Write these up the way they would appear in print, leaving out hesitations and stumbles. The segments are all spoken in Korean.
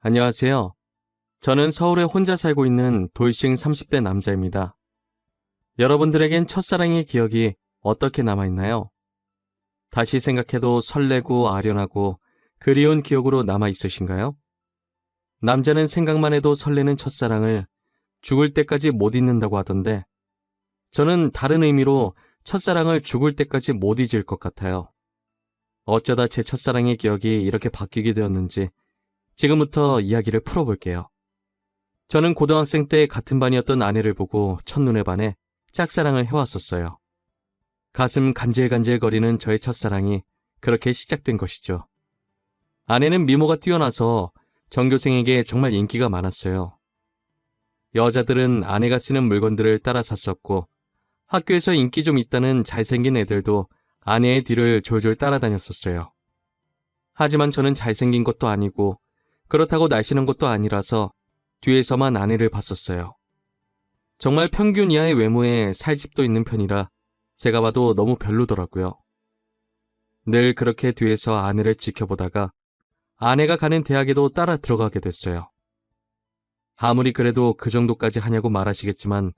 안녕하세요. 저는 서울에 혼자 살고 있는 돌싱 30대 남자입니다. 여러분들에겐 첫사랑의 기억이 어떻게 남아있나요? 다시 생각해도 설레고 아련하고 그리운 기억으로 남아있으신가요? 남자는 생각만 해도 설레는 첫사랑을 죽을 때까지 못 잊는다고 하던데 저는 다른 의미로 첫사랑을 죽을 때까지 못 잊을 것 같아요. 어쩌다 제 첫사랑의 기억이 이렇게 바뀌게 되었는지 지금부터 이야기를 풀어볼게요. 저는 고등학생 때 같은 반이었던 아내를 보고 첫눈에 반해 짝사랑을 해왔었어요. 가슴 간질간질거리는 저의 첫사랑이 그렇게 시작된 것이죠. 아내는 미모가 뛰어나서 전교생에게 정말 인기가 많았어요. 여자들은 아내가 쓰는 물건들을 따라 샀었고 학교에서 인기 좀 있다는 잘생긴 애들도 아내의 뒤를 졸졸 따라다녔었어요. 하지만 저는 잘생긴 것도 아니고 그렇다고 날씬한 것도 아니라서 뒤에서만 아내를 봤었어요. 정말 평균 이하의 외모에 살집도 있는 편이라 제가 봐도 너무 별로더라고요. 늘 그렇게 뒤에서 아내를 지켜보다가 아내가 가는 대학에도 따라 들어가게 됐어요. 아무리 그래도 그 정도까지 하냐고 말하시겠지만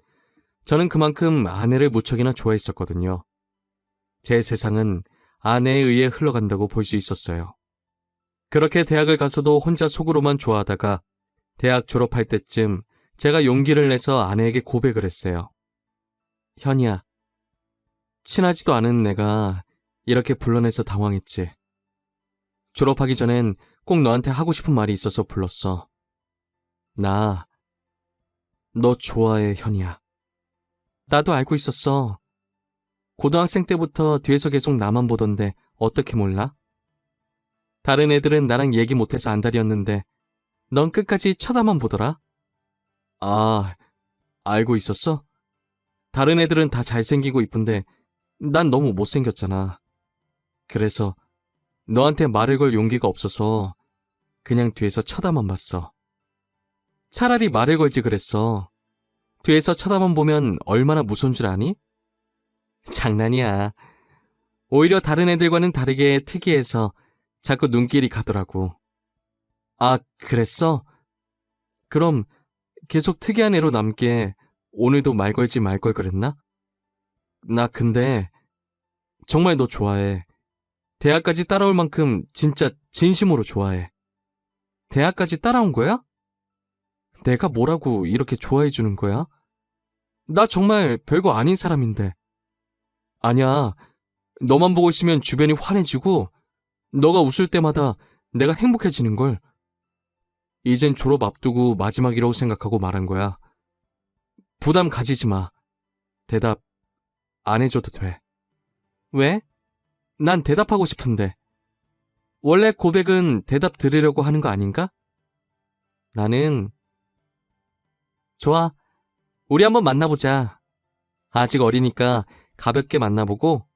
저는 그만큼 아내를 무척이나 좋아했었거든요. 제 세상은 아내에 의해 흘러간다고 볼 수 있었어요. 그렇게 대학을 가서도 혼자 속으로만 좋아하다가 대학 졸업할 때쯤 제가 용기를 내서 아내에게 고백을 했어요. 현이야, 친하지도 않은 내가 이렇게 불러내서 당황했지. 졸업하기 전엔 꼭 너한테 하고 싶은 말이 있어서 불렀어. 나, 너 좋아해, 현이야. 나도 알고 있었어. 고등학생 때부터 뒤에서 계속 나만 보던데 어떻게 몰라? 다른 애들은 나랑 얘기 못해서 안달이었는데 넌 끝까지 쳐다만 보더라? 아, 알고 있었어? 다른 애들은 다 잘생기고 이쁜데 난 너무 못생겼잖아. 그래서 너한테 말을 걸 용기가 없어서 그냥 뒤에서 쳐다만 봤어. 차라리 말을 걸지 그랬어. 뒤에서 쳐다만 보면 얼마나 무서운 줄 아니? 장난이야. 오히려 다른 애들과는 다르게 특이해서 자꾸 눈길이 가더라고. 아, 그랬어? 그럼 계속 특이한 애로 남게 오늘도 말 걸지 말 걸 그랬나? 나 근데 정말 너 좋아해. 대학까지 따라올 만큼 진짜 진심으로 좋아해. 대학까지 따라온 거야? 내가 뭐라고 이렇게 좋아해 주는 거야? 나 정말 별거 아닌 사람인데. 아니야. 너만 보고 있으면 주변이 환해지고 너가 웃을 때마다 내가 행복해지는걸. 이젠 졸업 앞두고 마지막이라고 생각하고 말한 거야. 부담 가지지 마. 대답 안 해줘도 돼. 왜? 난 대답하고 싶은데. 원래 고백은 대답 들으려고 하는 거 아닌가? 나는 좋아. 우리 한번 만나보자. 아직 어리니까 가볍게 만나보고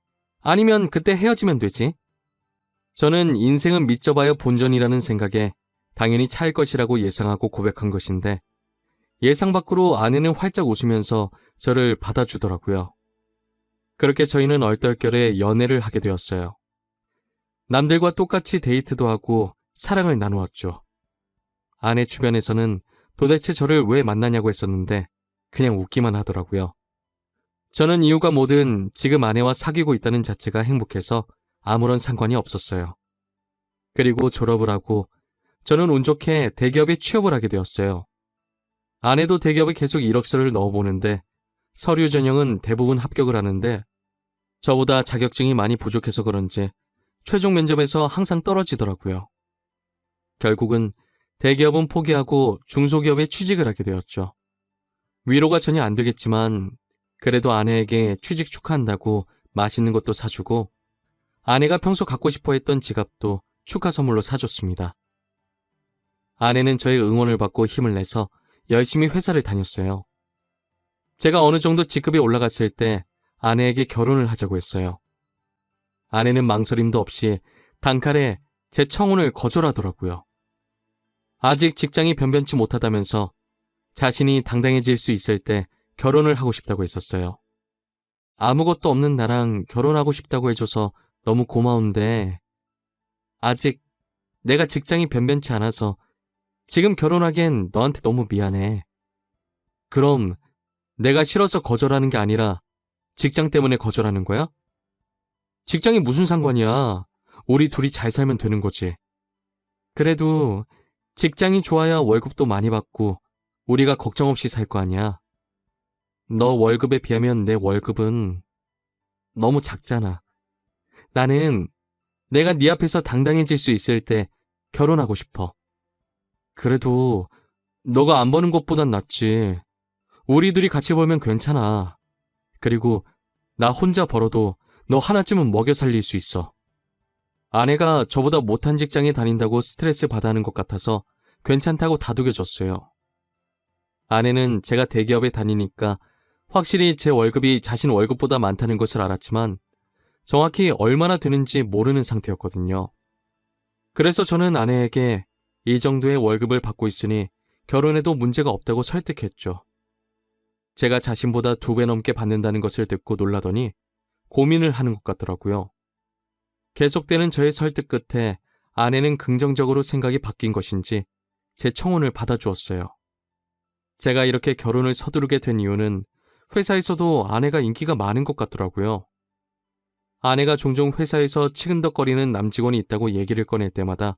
아니면 그때 헤어지면 되지. 저는 인생은 믿져봐야 본전이라는 생각에 당연히 차일 것이라고 예상하고 고백한 것인데 예상 밖으로 아내는 활짝 웃으면서 저를 받아주더라고요. 그렇게 저희는 얼떨결에 연애를 하게 되었어요. 남들과 똑같이 데이트도 하고 사랑을 나누었죠. 아내 주변에서는 도대체 저를 왜 만나냐고 했었는데 그냥 웃기만 하더라고요. 저는 이유가 뭐든 지금 아내와 사귀고 있다는 자체가 행복해서 아무런 상관이 없었어요. 그리고 졸업을 하고 저는 운 좋게 대기업에 취업을 하게 되었어요. 아내도 대기업에 계속 이력서를 넣어보는데 서류 전형은 대부분 합격을 하는데 저보다 자격증이 많이 부족해서 그런지 최종 면접에서 항상 떨어지더라고요. 결국은 대기업은 포기하고 중소기업에 취직을 하게 되었죠. 위로가 전혀 안 되겠지만 그래도 아내에게 취직 축하한다고 맛있는 것도 사주고 아내가 평소 갖고 싶어 했던 지갑도 축하 선물로 사줬습니다. 아내는 저의 응원을 받고 힘을 내서 열심히 회사를 다녔어요. 제가 어느 정도 직급이 올라갔을 때 아내에게 결혼을 하자고 했어요. 아내는 망설임도 없이 단칼에 제 청혼을 거절하더라고요. 아직 직장이 변변치 못하다면서 자신이 당당해질 수 있을 때 결혼을 하고 싶다고 했었어요. 아무것도 없는 나랑 결혼하고 싶다고 해줘서 너무 고마운데 아직 내가 직장이 변변치 않아서 지금 결혼하기엔 너한테 너무 미안해. 그럼 내가 싫어서 거절하는 게 아니라 직장 때문에 거절하는 거야? 직장이 무슨 상관이야. 우리 둘이 잘 살면 되는 거지. 그래도 직장이 좋아야 월급도 많이 받고 우리가 걱정 없이 살 거 아니야. 너 월급에 비하면 내 월급은 너무 작잖아. 나는 내가 네 앞에서 당당해질 수 있을 때 결혼하고 싶어. 그래도 너가 안 버는 것보단 낫지. 우리 둘이 같이 벌면 괜찮아. 그리고 나 혼자 벌어도 너 하나쯤은 먹여 살릴 수 있어. 아내가 저보다 못한 직장에 다닌다고 스트레스 받아 하는 것 같아서 괜찮다고 다독여줬어요. 아내는 제가 대기업에 다니니까 확실히 제 월급이 자신 월급보다 많다는 것을 알았지만 정확히 얼마나 되는지 모르는 상태였거든요. 그래서 저는 아내에게 이 정도의 월급을 받고 있으니 결혼해도 문제가 없다고 설득했죠. 제가 자신보다 2배 넘게 받는다는 것을 듣고 놀라더니 고민을 하는 것 같더라고요. 계속되는 저의 설득 끝에 아내는 긍정적으로 생각이 바뀐 것인지 제 청혼을 받아주었어요. 제가 이렇게 결혼을 서두르게 된 이유는 회사에서도 아내가 인기가 많은 것 같더라고요. 아내가 종종 회사에서 치근덕거리는 남직원이 있다고 얘기를 꺼낼 때마다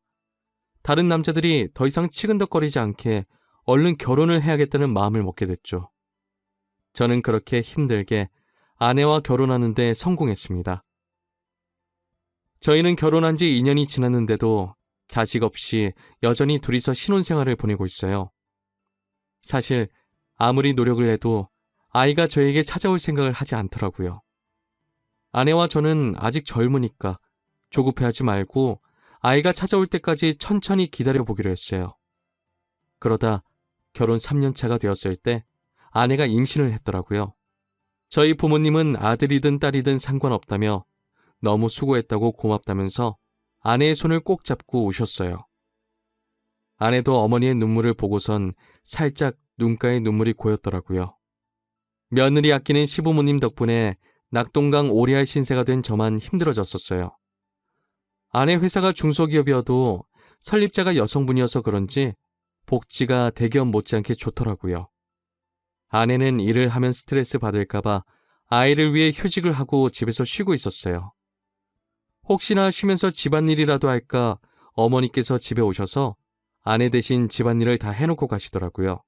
다른 남자들이 더 이상 치근덕거리지 않게 얼른 결혼을 해야겠다는 마음을 먹게 됐죠. 저는 그렇게 힘들게 아내와 결혼하는 데 성공했습니다. 저희는 결혼한 지 2년이 지났는데도 자식 없이 여전히 둘이서 신혼생활을 보내고 있어요. 사실 아무리 노력을 해도 아이가 저에게 찾아올 생각을 하지 않더라고요. 아내와 저는 아직 젊으니까 조급해하지 말고 아이가 찾아올 때까지 천천히 기다려보기로 했어요. 그러다 결혼 3년 차가 되었을 때 아내가 임신을 했더라고요. 저희 부모님은 아들이든 딸이든 상관없다며 너무 수고했다고 고맙다면서 아내의 손을 꼭 잡고 우셨어요. 아내도 어머니의 눈물을 보고선 살짝 눈가에 눈물이 고였더라고요. 며느리 아끼는 시부모님 덕분에 낙동강 오리알 신세가 된 저만 힘들어졌었어요. 아내 회사가 중소기업이어도 설립자가 여성분이어서 그런지 복지가 대기업 못지않게 좋더라고요. 아내는 일을 하면 스트레스 받을까봐 아이를 위해 휴직을 하고 집에서 쉬고 있었어요. 혹시나 쉬면서 집안일이라도 할까 어머니께서 집에 오셔서 아내 대신 집안일을 다 해놓고 가시더라고요.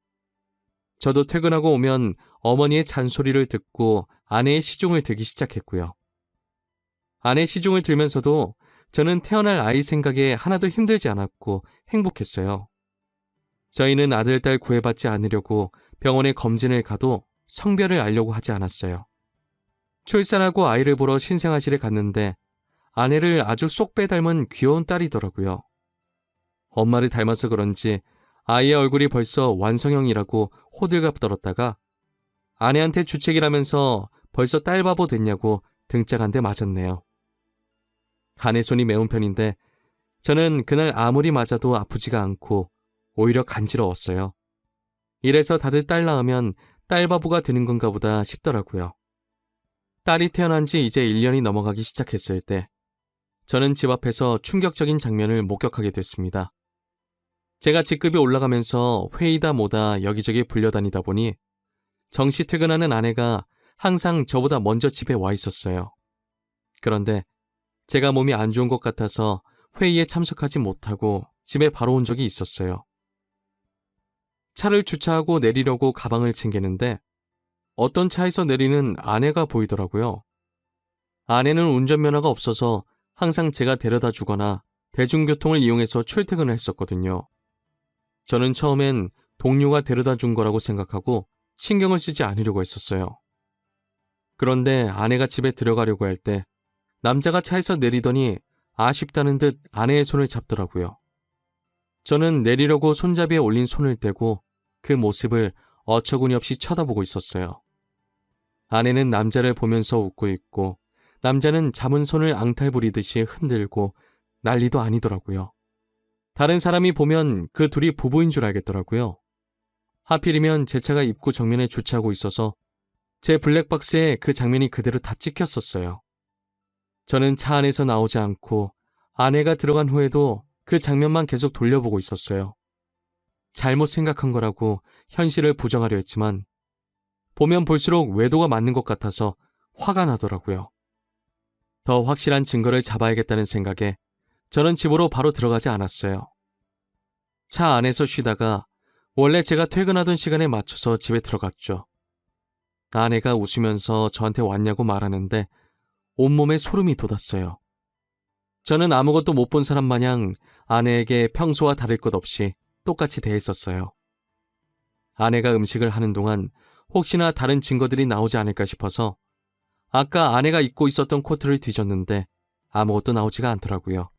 저도 퇴근하고 오면 어머니의 잔소리를 듣고 아내의 시중을 들기 시작했고요. 아내 시중을 들면서도 저는 태어날 아이 생각에 하나도 힘들지 않았고 행복했어요. 저희는 아들, 딸 구애받지 않으려고 병원에 검진을 가도 성별을 알려고 하지 않았어요. 출산하고 아이를 보러 신생아실에 갔는데 아내를 아주 쏙 빼닮은 귀여운 딸이더라고요. 엄마를 닮아서 그런지 아이의 얼굴이 벌써 완성형이라고 호들갑 떨었다가 아내한테 주책이라면서 벌써 딸 바보 됐냐고 등짝 한 대 맞았네요. 아내 손이 매운 편인데 저는 그날 아무리 맞아도 아프지가 않고 오히려 간지러웠어요. 이래서 다들 딸 낳으면 딸 바보가 되는 건가 보다 싶더라고요. 딸이 태어난 지 이제 1년이 넘어가기 시작했을 때 저는 집 앞에서 충격적인 장면을 목격하게 됐습니다. 제가 직급이 올라가면서 회의다 뭐다 여기저기 불려다니다 보니 정시 퇴근하는 아내가 항상 저보다 먼저 집에 와 있었어요. 그런데 제가 몸이 안 좋은 것 같아서 회의에 참석하지 못하고 집에 바로 온 적이 있었어요. 차를 주차하고 내리려고 가방을 챙기는데 어떤 차에서 내리는 아내가 보이더라고요. 아내는 운전면허가 없어서 항상 제가 데려다 주거나 대중교통을 이용해서 출퇴근을 했었거든요. 저는 처음엔 동료가 데려다 준 거라고 생각하고 신경을 쓰지 않으려고 했었어요. 그런데 아내가 집에 들어가려고 할 때 남자가 차에서 내리더니 아쉽다는 듯 아내의 손을 잡더라고요. 저는 내리려고 손잡이에 올린 손을 떼고 그 모습을 어처구니 없이 쳐다보고 있었어요. 아내는 남자를 보면서 웃고 있고 남자는 잡은 손을 앙탈 부리듯이 흔들고 난리도 아니더라고요. 다른 사람이 보면 그 둘이 부부인 줄 알겠더라고요. 하필이면 제 차가 입구 정면에 주차하고 있어서 제 블랙박스에 그 장면이 그대로 다 찍혔었어요. 저는 차 안에서 나오지 않고 아내가 들어간 후에도 그 장면만 계속 돌려보고 있었어요. 잘못 생각한 거라고 현실을 부정하려 했지만 보면 볼수록 외도가 맞는 것 같아서 화가 나더라고요. 더 확실한 증거를 잡아야겠다는 생각에 저는 집으로 바로 들어가지 않았어요. 차 안에서 쉬다가 원래 제가 퇴근하던 시간에 맞춰서 집에 들어갔죠. 아내가 웃으면서 저한테 왔냐고 말하는데 온몸에 소름이 돋았어요. 저는 아무것도 못 본 사람 마냥 아내에게 평소와 다를 것 없이 똑같이 대했었어요. 아내가 음식을 하는 동안 혹시나 다른 증거들이 나오지 않을까 싶어서 아까 아내가 입고 있었던 코트를 뒤졌는데 아무것도 나오지가 않더라고요.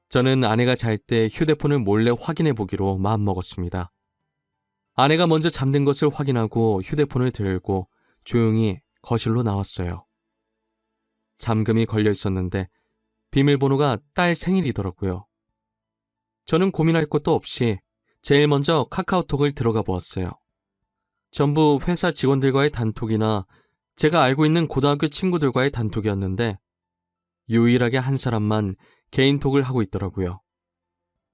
저는 아내가 잘 때 휴대폰을 몰래 확인해 보기로 마음먹었습니다. 아내가 먼저 잠든 것을 확인하고 휴대폰을 들고 조용히 거실로 나왔어요. 잠금이 걸려 있었는데 비밀번호가 딸 생일이더라고요. 저는 고민할 것도 없이 제일 먼저 카카오톡을 들어가 보았어요. 전부 회사 직원들과의 단톡이나 제가 알고 있는 고등학교 친구들과의 단톡이었는데 유일하게 한 사람만 개인톡을 하고 있더라고요.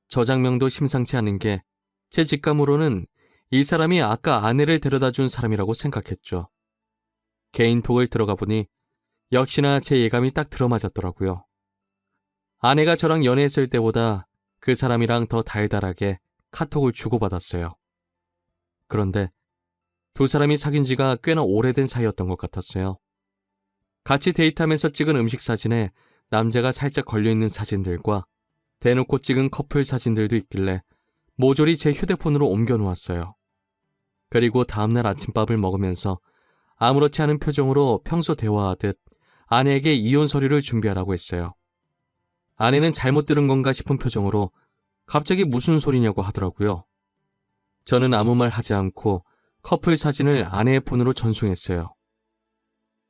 저장명도 심상치 않은 게 제 직감으로는 이 사람이 아까 아내를 데려다 준 사람이라고 생각했죠. 개인톡을 들어가 보니 역시나 제 예감이 딱 들어맞았더라고요. 아내가 저랑 연애했을 때보다 그 사람이랑 더 달달하게 카톡을 주고받았어요. 그런데 두 사람이 사귄 지가 꽤나 오래된 사이였던 것 같았어요. 같이 데이트하면서 찍은 음식 사진에 남자가 살짝 걸려있는 사진들과 대놓고 찍은 커플 사진들도 있길래 모조리 제 휴대폰으로 옮겨놓았어요. 그리고 다음날 아침밥을 먹으면서 아무렇지 않은 표정으로 평소 대화하듯 아내에게 이혼 서류를 준비하라고 했어요. 아내는 잘못 들은 건가 싶은 표정으로 갑자기 무슨 소리냐고 하더라고요. 저는 아무 말 하지 않고 커플 사진을 아내의 폰으로 전송했어요.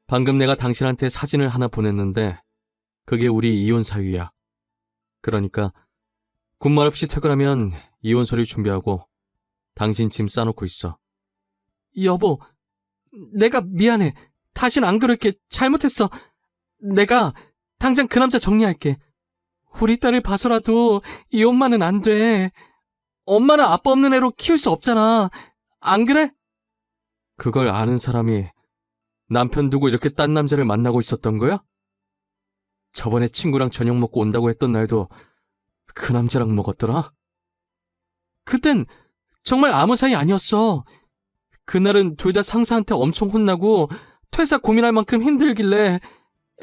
방금 내가 당신한테 사진을 하나 보냈는데 그게 우리 이혼 사유야. 그러니까 군말 없이 퇴근하면 이혼 서류 준비하고 당신 짐 싸놓고 있어. 여보, 내가 미안해. 다신 안 그럴게. 잘못했어. 내가 당장 그 남자 정리할게. 우리 딸을 봐서라도 이 엄마는 안 돼. 엄마는 아빠 없는 애로 키울 수 없잖아. 안 그래? 그걸 아는 사람이 남편 두고 이렇게 딴 남자를 만나고 있었던 거야? 저번에 친구랑 저녁 먹고 온다고 했던 날도 그 남자랑 먹었더라? 그땐 정말 아무 사이 아니었어. 그날은 둘 다 상사한테 엄청 혼나고 퇴사 고민할 만큼 힘들길래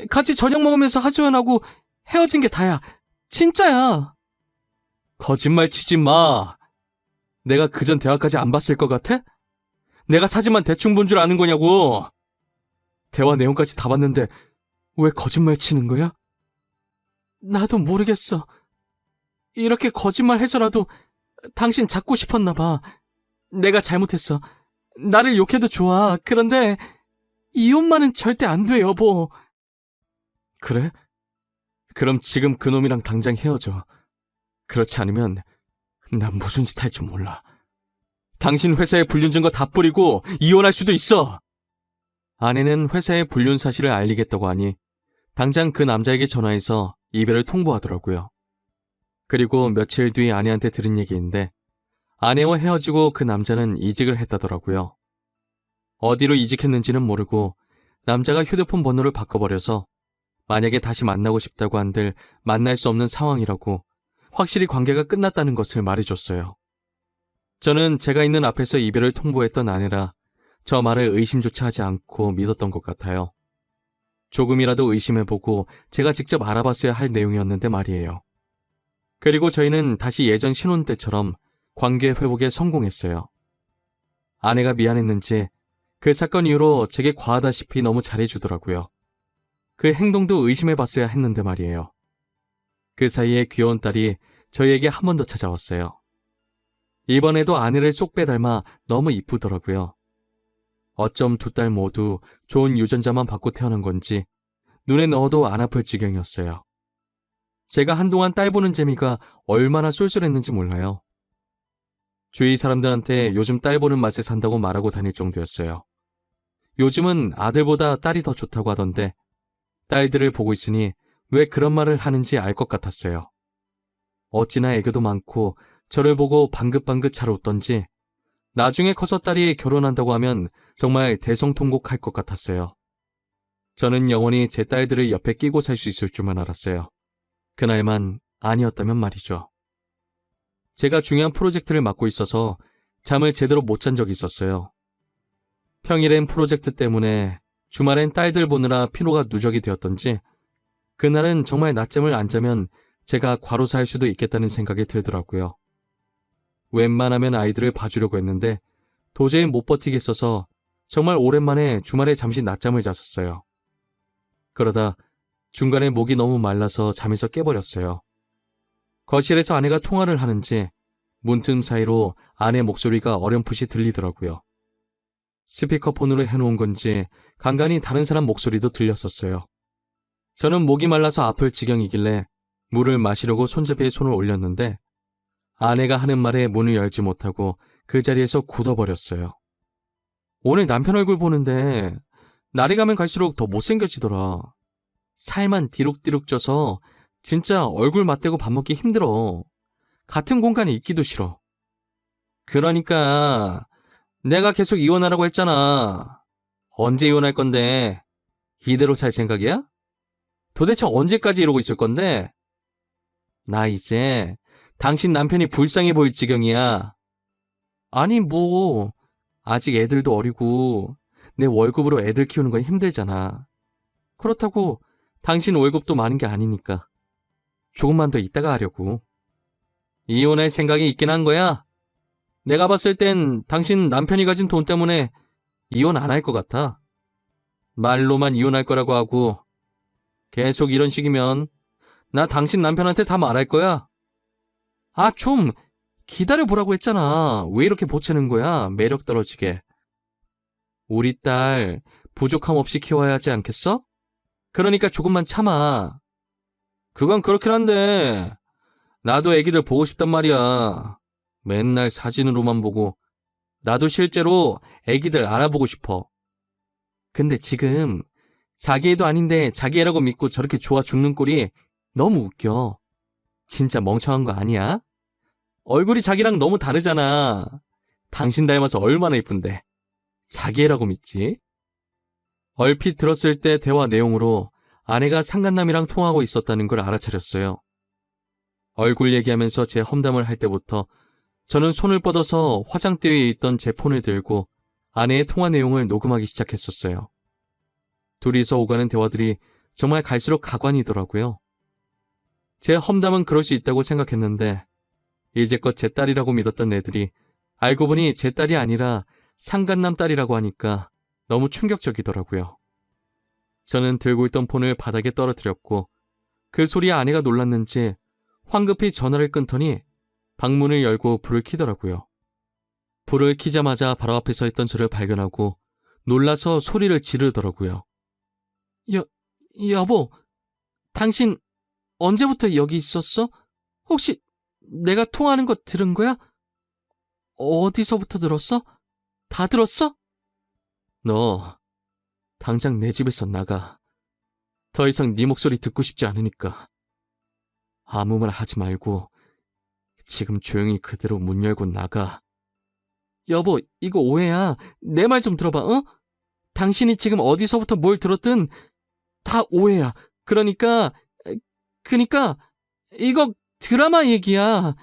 같이 저녁 먹으면서 하소연하고 헤어진 게 다야. 진짜야. 거짓말 치지 마. 내가 그전 대화까지 안 봤을 것 같아? 내가 사진만 대충 본 줄 아는 거냐고. 대화 내용까지 다 봤는데 왜 거짓말 치는 거야? 나도 모르겠어. 이렇게 거짓말 해서라도 당신 잡고 싶었나 봐. 내가 잘못했어. 나를 욕해도 좋아. 그런데 이혼만은 절대 안 돼, 여보. 그래? 그럼 지금 그놈이랑 당장 헤어져. 그렇지 않으면 난 무슨 짓 할지 몰라. 당신 회사에 불륜 증거 다 뿌리고 이혼할 수도 있어. 아내는 회사에 불륜 사실을 알리겠다고 하니 당장 그 남자에게 전화해서 이별을 통보하더라고요. 그리고 며칠 뒤 아내한테 들은 얘기인데 아내와 헤어지고 그 남자는 이직을 했다더라고요. 어디로 이직했는지는 모르고 남자가 휴대폰 번호를 바꿔버려서 만약에 다시 만나고 싶다고 한들 만날 수 없는 상황이라고 확실히 관계가 끝났다는 것을 말해줬어요. 저는 제가 있는 앞에서 이별을 통보했던 아내라 저 말을 의심조차 하지 않고 믿었던 것 같아요. 조금이라도 의심해보고 제가 직접 알아봤어야 할 내용이었는데 말이에요. 그리고 저희는 다시 예전 신혼 때처럼 관계 회복에 성공했어요. 아내가 미안했는지 그 사건 이후로 제게 과하다시피 너무 잘해주더라고요. 그 행동도 의심해봤어야 했는데 말이에요. 그 사이에 귀여운 딸이 저희에게 한 번 더 찾아왔어요. 이번에도 아내를 쏙 빼닮아 너무 이쁘더라고요. 어쩜 두 딸 모두 좋은 유전자만 받고 태어난 건지 눈에 넣어도 안 아플 지경이었어요. 제가 한동안 딸 보는 재미가 얼마나 쏠쏠했는지 몰라요. 주위 사람들한테 요즘 딸 보는 맛에 산다고 말하고 다닐 정도였어요. 요즘은 아들보다 딸이 더 좋다고 하던데 딸들을 보고 있으니 왜 그런 말을 하는지 알 것 같았어요. 어찌나 애교도 많고 저를 보고 방긋방긋 잘 웃던지 나중에 커서 딸이 결혼한다고 하면 정말 대성통곡할 것 같았어요. 저는 영원히 제 딸들을 옆에 끼고 살 수 있을 줄만 알았어요. 그날만 아니었다면 말이죠. 제가 중요한 프로젝트를 맡고 있어서 잠을 제대로 못 잔 적이 있었어요. 평일엔 프로젝트 때문에 주말엔 딸들 보느라 피로가 누적이 되었던지 그날은 정말 낮잠을 안 자면 제가 과로사할 수도 있겠다는 생각이 들더라고요. 웬만하면 아이들을 봐주려고 했는데 도저히 못 버티겠어서 정말 오랜만에 주말에 잠시 낮잠을 잤었어요. 그러다 중간에 목이 너무 말라서 잠에서 깨버렸어요. 거실에서 아내가 통화를 하는지 문틈 사이로 아내 목소리가 어렴풋이 들리더라고요. 스피커폰으로 해놓은 건지 간간히 다른 사람 목소리도 들렸었어요. 저는 목이 말라서 아플 지경이길래 물을 마시려고 손잡이에 손을 올렸는데 아내가 하는 말에 문을 열지 못하고 그 자리에서 굳어버렸어요. 오늘 남편 얼굴 보는데 날이 가면 갈수록 더 못생겨지더라. 살만 디룩디룩 쪄서 진짜 얼굴 맞대고 밥 먹기 힘들어. 같은 공간에 있기도 싫어. 그러니까 내가 계속 이혼하라고 했잖아. 언제 이혼할 건데? 이대로 살 생각이야? 도대체 언제까지 이러고 있을 건데? 나 이제 당신 남편이 불쌍해 보일 지경이야. 아니 뭐 아직 애들도 어리고 내 월급으로 애들 키우는 건 힘들잖아. 그렇다고 당신 월급도 많은 게 아니니까 조금만 더 있다가 하려고. 이혼할 생각이 있긴 한 거야? 내가 봤을 땐 당신 남편이 가진 돈 때문에 이혼 안 할 것 같아. 말로만 이혼할 거라고 하고 계속 이런 식이면 나 당신 남편한테 다 말할 거야. 아, 좀 기다려보라고 했잖아. 왜 이렇게 보채는 거야? 매력 떨어지게. 우리 딸 부족함 없이 키워야 하지 않겠어? 그러니까 조금만 참아. 그건 그렇긴 한데 나도 애기들 보고 싶단 말이야. 맨날 사진으로만 보고 나도 실제로 애기들 알아보고 싶어. 근데 지금 자기 애도 아닌데 자기 애라고 믿고 저렇게 좋아 죽는 꼴이 너무 웃겨. 진짜 멍청한 거 아니야? 얼굴이 자기랑 너무 다르잖아. 당신 닮아서 얼마나 이쁜데. 자기 애라고 믿지? 얼핏 들었을 때 대화 내용으로 아내가 상간남이랑 통화하고 있었다는 걸 알아차렸어요. 얼굴 얘기하면서 제 험담을 할 때부터 저는 손을 뻗어서 화장대 위에 있던 제 폰을 들고 아내의 통화 내용을 녹음하기 시작했었어요. 둘이서 오가는 대화들이 정말 갈수록 가관이더라고요. 제 험담은 그럴 수 있다고 생각했는데 이제껏 제 딸이라고 믿었던 애들이 알고 보니 제 딸이 아니라 상간남 딸이라고 하니까 너무 충격적이더라고요. 저는 들고 있던 폰을 바닥에 떨어뜨렸고 그 소리에 아내가 놀랐는지 황급히 전화를 끊더니 방문을 열고 불을 켜더라고요. 불을 켜자마자 바로 앞에 서 있던 저를 발견하고 놀라서 소리를 지르더라고요. 여보, 당신 언제부터 여기 있었어? 혹시 내가 통화하는 거 들은 거야? 어디서부터 들었어? 다 들었어? 너 당장 내 집에서 나가. 더 이상 네 목소리 듣고 싶지 않으니까. 아무 말 하지 말고 지금 조용히 그대로 문 열고 나가. 여보, 이거 오해야. 내 말 좀 들어봐, 어? 당신이 지금 어디서부터 뭘 들었든 다 오해야. 그러니까 이거 드라마 얘기야.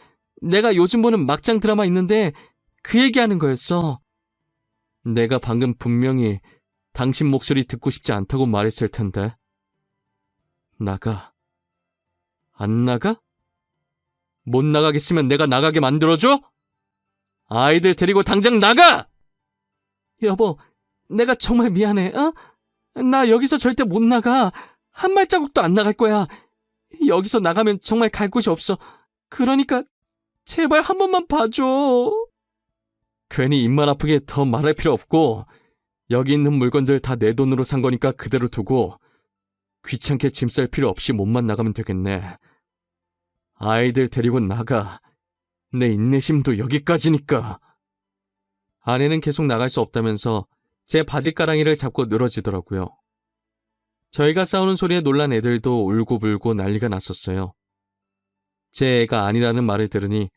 내가 요즘 보는 막장 드라마 있는데 그 얘기하는 거였어. 내가 방금 분명히 당신 목소리 듣고 싶지 않다고 말했을 텐데. 나가. 안 나가? 못 나가겠으면 내가 나가게 만들어줘? 아이들 데리고 당장 나가! 여보, 내가 정말 미안해, 어? 나 여기서 절대 못 나가. 한 발자국도 안 나갈 거야. 여기서 나가면 정말 갈 곳이 없어. 그러니까 제발 한 번만 봐줘. 괜히 입만 아프게 더 말할 필요 없고 여기 있는 물건들 다 내 돈으로 산 거니까 그대로 두고 귀찮게 짐 쌀 필요 없이 몸만 나가면 되겠네. 아이들 데리고 나가. 내 인내심도 여기까지니까. 아내는 계속 나갈 수 없다면서 제 바지가랑이를 잡고 늘어지더라고요. 저희가 싸우는 소리에 놀란 애들도 울고불고 난리가 났었어요. 제 애가 아니라는 말을 들으니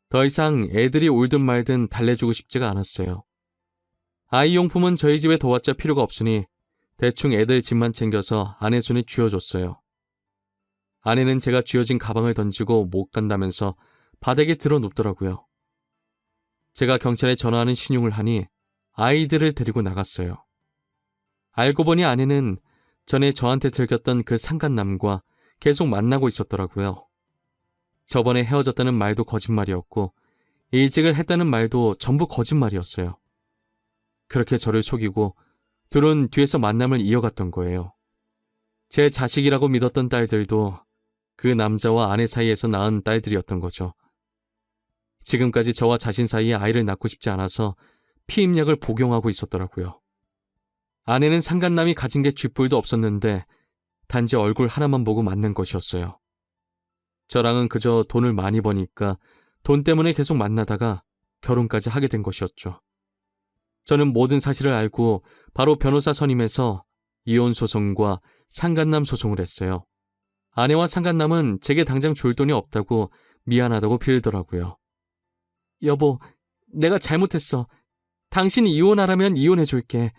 더 이상 애들이 울든 말든 달래주고 싶지가 않았어요. 아이용품은 저희 집에 둬왔자 필요가 없으니 대충 애들 집만 챙겨서 아내 손에 쥐어줬어요. 아내는 제가 쥐어진 가방을 던지고 못 간다면서 바닥에 들어 눕더라고요. 제가 경찰에 전화하는 신용을 하니 아이들을 데리고 나갔어요. 알고 보니 아내는 전에 저한테 들켰던 그 상간남과 계속 만나고 있었더라고요. 저번에 헤어졌다는 말도 거짓말이었고 이직을 했다는 말도 전부 거짓말이었어요. 그렇게 저를 속이고 둘은 뒤에서 만남을 이어갔던 거예요. 제 자식이라고 믿었던 딸들도 그 남자와 아내 사이에서 낳은 딸들이었던 거죠. 지금까지 저와 자신 사이에 아이를 낳고 싶지 않아서 피임약을 복용하고 있었더라고요. 아내는 상간남이 가진 게 쥐뿔도 없었는데 단지 얼굴 하나만 보고 만난 것이었어요. 저랑은 그저 돈을 많이 버니까 돈 때문에 계속 만나다가 결혼까지 하게 된 것이었죠. 저는 모든 사실을 알고 바로 변호사 선임해서 이혼 소송과 상간남 소송을 했어요. 아내와 상간남은 제게 당장 줄 돈이 없다고 미안하다고 빌더라고요. 여보, 내가 잘못했어. 당신이 이혼하라면 이혼해줄게.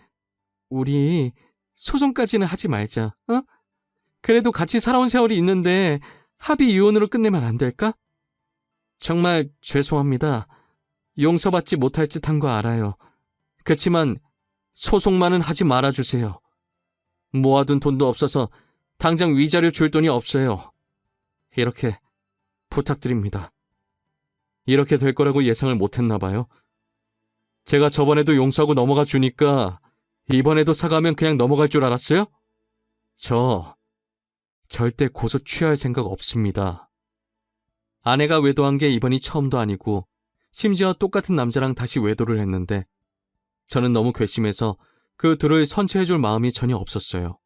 우리 소송까지는 하지 말자, 어? 그래도 같이 살아온 세월이 있는데 합의 이혼으로 끝내면 안 될까? 정말 죄송합니다. 용서받지 못할 짓 한 거 알아요. 그치만 소송만은 하지 말아주세요. 모아둔 돈도 없어서 당장 위자료 줄 돈이 없어요. 이렇게 부탁드립니다. 이렇게 될 거라고 예상을 못했나 봐요. 제가 저번에도 용서하고 넘어가 주니까 이번에도 사과하면 그냥 넘어갈 줄 알았어요? 저 절대 고소 취할 생각 없습니다. 아내가 외도한 게 이번이 처음도 아니고 심지어 똑같은 남자랑 다시 외도를 했는데 저는 너무 괘씸해서 그 둘을 선처해줄 마음이 전혀 없었어요.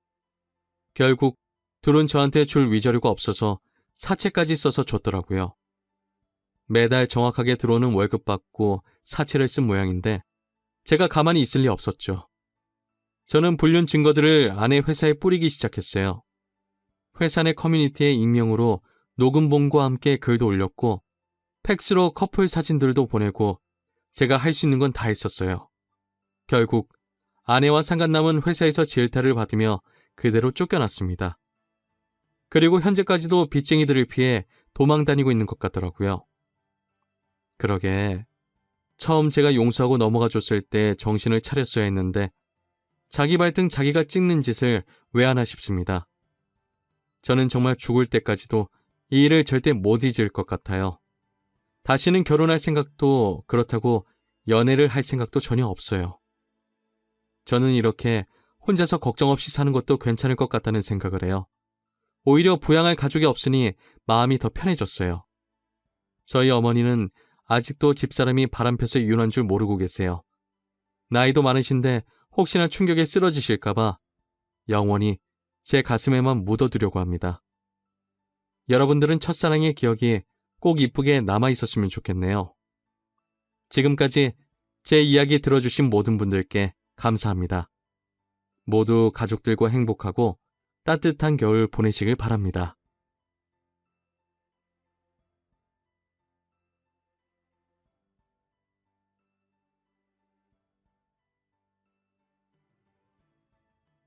결국 둘은 저한테 줄 위자료가 없어서 사채까지 써서 줬더라고요. 매달 정확하게 들어오는 월급 받고 사채를 쓴 모양인데 제가 가만히 있을 리 없었죠. 저는 불륜 증거들을 아내 회사에 뿌리기 시작했어요. 회사 내 커뮤니티에 익명으로 녹음본과 함께 글도 올렸고 팩스로 커플 사진들도 보내고 제가 할 수 있는 건 다 했었어요. 결국 아내와 상간남은 회사에서 질타를 받으며 그대로 쫓겨났습니다. 그리고 현재까지도 빚쟁이들을 피해 도망 다니고 있는 것 같더라고요. 그러게 처음 제가 용서하고 넘어가 줬을 때 정신을 차렸어야 했는데 자기 발등 자기가 찍는 짓을 왜 하나 싶습니다. 저는 정말 죽을 때까지도 이 일을 절대 못 잊을 것 같아요. 다시는 결혼할 생각도 그렇다고 연애를 할 생각도 전혀 없어요. 저는 이렇게 혼자서 걱정 없이 사는 것도 괜찮을 것 같다는 생각을 해요. 오히려 부양할 가족이 없으니 마음이 더 편해졌어요. 저희 어머니는 아직도 집사람이 바람펴서 이혼한 줄 모르고 계세요. 나이도 많으신데 혹시나 충격에 쓰러지실까봐 영원히 제 가슴에만 묻어두려고 합니다. 여러분들은 첫사랑의 기억이 꼭 이쁘게 남아있었으면 좋겠네요. 지금까지 제 이야기 들어주신 모든 분들께 감사합니다. 모두 가족들과 행복하고 따뜻한 겨울 보내시길 바랍니다.